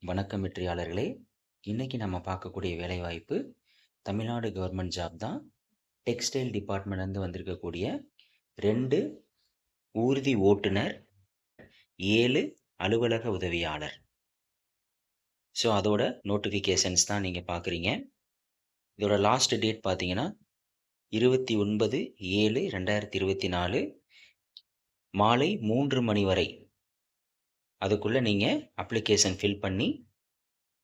வணக்கம் வெற்றியாளர்களே. இன்னைக்கு நம்ம பார்க்கக்கூடிய வேலைவாய்ப்பு தமிழ்நாடு கவர்மெண்ட் ஜாப் தான். டெக்ஸ்டைல் டிபார்ட்மெண்ட்லேருந்து வந்திருக்கக்கூடிய 2 ஊர்தி ஓட்டுநர், 7 அலுவலக உதவியாளர். ஸோ அதோட நோட்டிஃபிகேஷன்ஸ் தான் நீங்கள் பார்க்குறீங்க. இதோட லாஸ்ட் டேட் பார்த்தீங்கன்னா 29/7/2024 மாலை 3 மணி வரை அதுக்குள்ளே நீங்கள் அப்ளிகேஷன் ஃபில் பண்ணி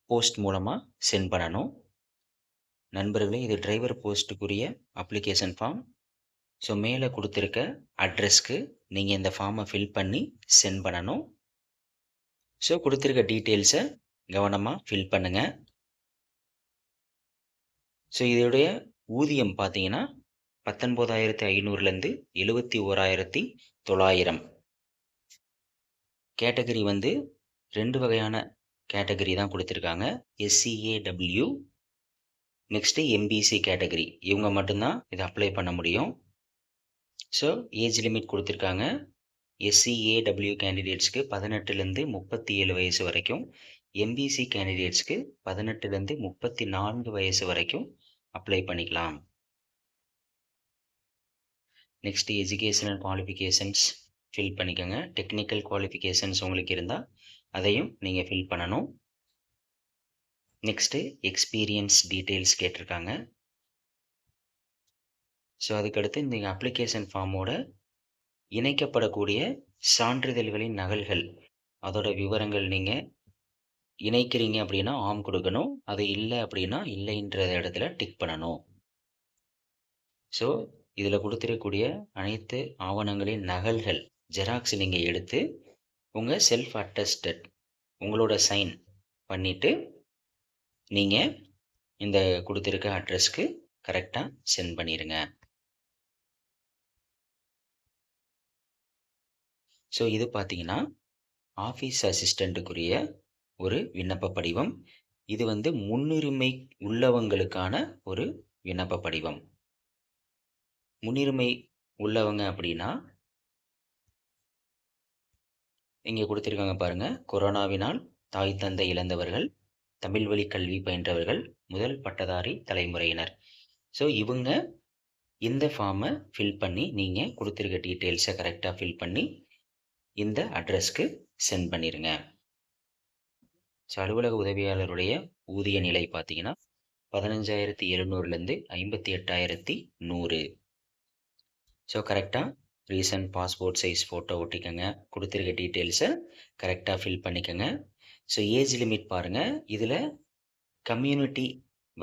போஸ்ட் மூலமாக சென்ட் பண்ணணும். நண்பர்களே, இது டிரைவர் போஸ்ட்டுக்குரிய அப்ளிகேஷன் ஃபார்ம். ஸோ மேலே கொடுத்துருக்க அட்ரஸ்க்கு நீங்கள் இந்த ஃபார்மை ஃபில் பண்ணி சென்ட் பண்ணணும். ஸோ கொடுத்துருக்க டீட்டெயில்ஸை கவனமாக ஃபில் பண்ணுங்கள். ஸோ இதோடைய ஊதியம் பார்த்தீங்கன்னா 19,500லேருந்து 71,900. கேட்டகரி வந்து 2 வகையான கேட்டகரி தான் கொடுத்துருக்காங்க. SCAW, next MBC category. இவங்க மட்டும்தான் இதை அப்ளை பண்ண முடியும். ஸோ ஏஜ் லிமிட் கொடுத்துருக்காங்க. SCAW கேண்டிடேட்ஸ்க்கு 18லேருந்து 37 வயசு வரைக்கும், MBC கேண்டிடேட்ஸ்க்கு 18லேருந்து 34 வயசு வரைக்கும் அப்ளை பண்ணிக்கலாம். நெக்ஸ்ட்டு எஜுகேஷனல் குவாலிஃபிகேஷன்ஸ் ஃபில் பண்ணிக்கோங்க. டெக்னிக்கல் குவாலிஃபிகேஷன்ஸ் உங்களுக்கு இருந்தால் அதையும் நீங்கள் ஃபில் பண்ணணும். நெக்ஸ்ட்டு எக்ஸ்பீரியன்ஸ் டீட்டெயில்ஸ் கேட்டிருக்காங்க. ஸோ அதுக்கடுத்து இந்த அப்ளிகேஷன் ஃபார்மோட இணைக்கப்படக்கூடிய சான்றிதழ்களின் நகல்கள், அதோட விவரங்கள் நீங்கள் இணைக்கிறீங்க அப்படின்னா ஆம் கொடுக்கணும். அது இல்லை அப்படின்னா இல்லைன்ற இடத்துல டிக் பண்ணணும். ஸோ இதில் கொடுத்துருக்கக்கூடிய அனைத்து ஆவணங்களின் நகல்கள் ஜெராக்ஸ் நீங்கள் எடுத்து உங்கள் செல்ஃப் அட்டஸ்டட் உங்களோட சைன் பண்ணிவிட்டு நீங்கள் இந்த கொடுத்துருக்க அட்ரஸ்க்கு கரெக்டாக சென்ட் பண்ணிடுங்க. ஸோ இது பார்த்தீங்கன்னா ஆஃபீஸ் அசிஸ்டண்ட்டுக்குரிய ஒரு விண்ணப்ப படிவம். இது வந்து முன்னுரிமை உள்ளவங்களுக்கான ஒரு விண்ணப்ப படிவம். முன்னுரிமை உள்ளவங்க அப்படின்னா இங்கே கொடுத்துருக்காங்க பாருங்கள். கொரோனாவினால் தாய் தந்தை இழந்தவர்கள், தமிழ் வழி கல்வி பயின்றவர்கள், முதல் பட்டதாரி தலைமுறையினர். ஸோ இவங்க இந்த ஃபார்மை ஃபில் பண்ணி நீங்கள் கொடுத்துருக்க டீட்டெயில்ஸை கரெக்டாக ஃபில் பண்ணி இந்த அட்ரஸ்க்கு சென்ட் பண்ணிடுங்க. ஸோ அலுவலக உதவியாளருடைய ஊதிய நிலை பார்த்தீங்கன்னா 15,700லேருந்து 58,100. ஸோ கரெக்டாக ரீசன்ட் பாஸ்போர்ட் சைஸ் ஃபோட்டோ ஒட்டிக்கோங்க. கொடுத்துருக்க டீட்டெயில்ஸை கரெக்டாக ஃபில் பண்ணிக்கோங்க. ஸோ ஏஜ் லிமிட் பாருங்கள். இதில் கம்யூனிட்டி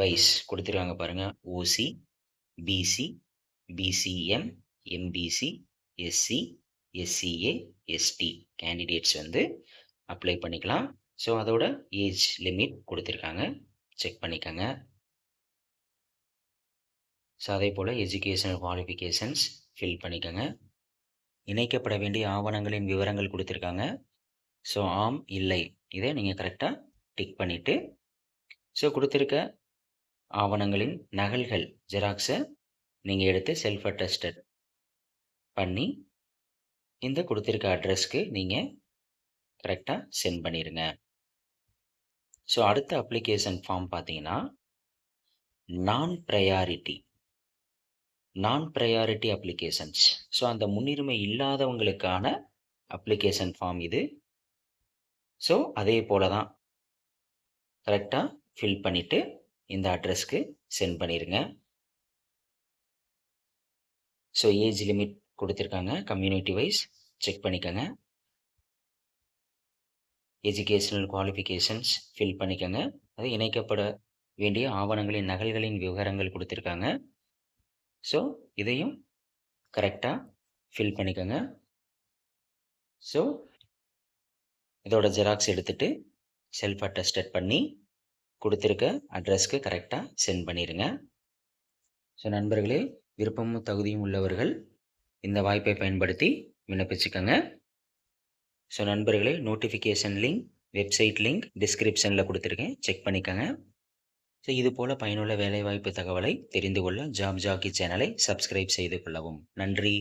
வைஸ் கொடுத்துருக்காங்க பாருங்கள். OC, BC, BCM, MBC, SC, SCA, ST candidates வந்து அப்ளை பண்ணிக்கலாம். ஸோ அதோட ஏஜ் லிமிட் கொடுத்துருக்காங்க, செக் பண்ணிக்கோங்க. ஸோ அதே போல் எஜுகேஷனல் குவாலிஃபிகேஷன்ஸ் ஃபில் பண்ணிக்கோங்க. இணைக்கப்பட வேண்டிய ஆவணங்களின் விவரங்கள் கொடுத்துருக்காங்க. ஸோ ஆம் இல்லை இதை நீங்கள் கரெக்டாக டிக் பண்ணிவிட்டு ஸோ கொடுத்துருக்க ஆவணங்களின் நகல்கள் ஜெராக்ஸை நீங்கள் எடுத்து செல்ஃப் அட்டஸ்டட் பண்ணி இந்த கொடுத்துருக்க அட்ரஸ்க்கு நீங்கள் கரெக்டாக சென்ட் பண்ணிடுங்க. ஸோ அடுத்த அப்ளிகேஷன் ஃபார்ம் பார்த்தீங்கன்னா நான் ப்ரையாரிட்டி அப்ளிகேஷன்ஸ். ஸோ அந்த முன்னுரிமை இல்லாதவங்களுக்கான அப்ளிகேஷன் ஃபார்ம் இது. ஸோ அதே போல தான் கரெக்டாக ஃபில் பண்ணிவிட்டு இந்த அட்ரஸ்க்கு சென்ட் பண்ணிடுங்க. ஸோ ஏஜ் லிமிட் கொடுத்துருக்காங்க, கம்யூனிட்டி வைஸ் செக் பண்ணிக்கோங்க. எஜுகேஷனல் குவாலிஃபிகேஷன்ஸ் ஃபில் பண்ணிக்கோங்க. அது இணைக்கப்பட வேண்டிய ஆவணங்களின் நகல்களின் விவரங்கள் கொடுத்துருக்காங்க. ஸோ இதையும் கரெக்டாக ஃபில் பண்ணிக்கோங்க. ஸோ இதோட ஜெராக்ஸ் எடுத்துகிட்டு செல்ஃப் அட்டஸ்டட் பண்ணி கொடுத்துருக்க அட்ரஸ்க்கு கரெக்டாக சென்ட் பண்ணிடுங்க. ஸோ நண்பர்களே, விருப்பமும் தகுதியும் உள்ளவர்கள் இந்த வாய்ப்பை பயன்படுத்தி விண்ணப்பிச்சுக்கோங்க. ஸோ நண்பர்களே, நோட்டிஃபிகேஷன் லிங்க், வெப்சைட் லிங்க் டிஸ்கிரிப்ஷனில் கொடுத்துருக்கேன், செக் பண்ணிக்கோங்க. ஸோ இது போல் பயனுள்ள வேலைவாய்ப்பு தகவலை தெரிந்து கொள்ள ஜாப் ஜாக்கி சேனலை சப்ஸ்கிரைப் செய்து கொள்ளவும். நன்றி.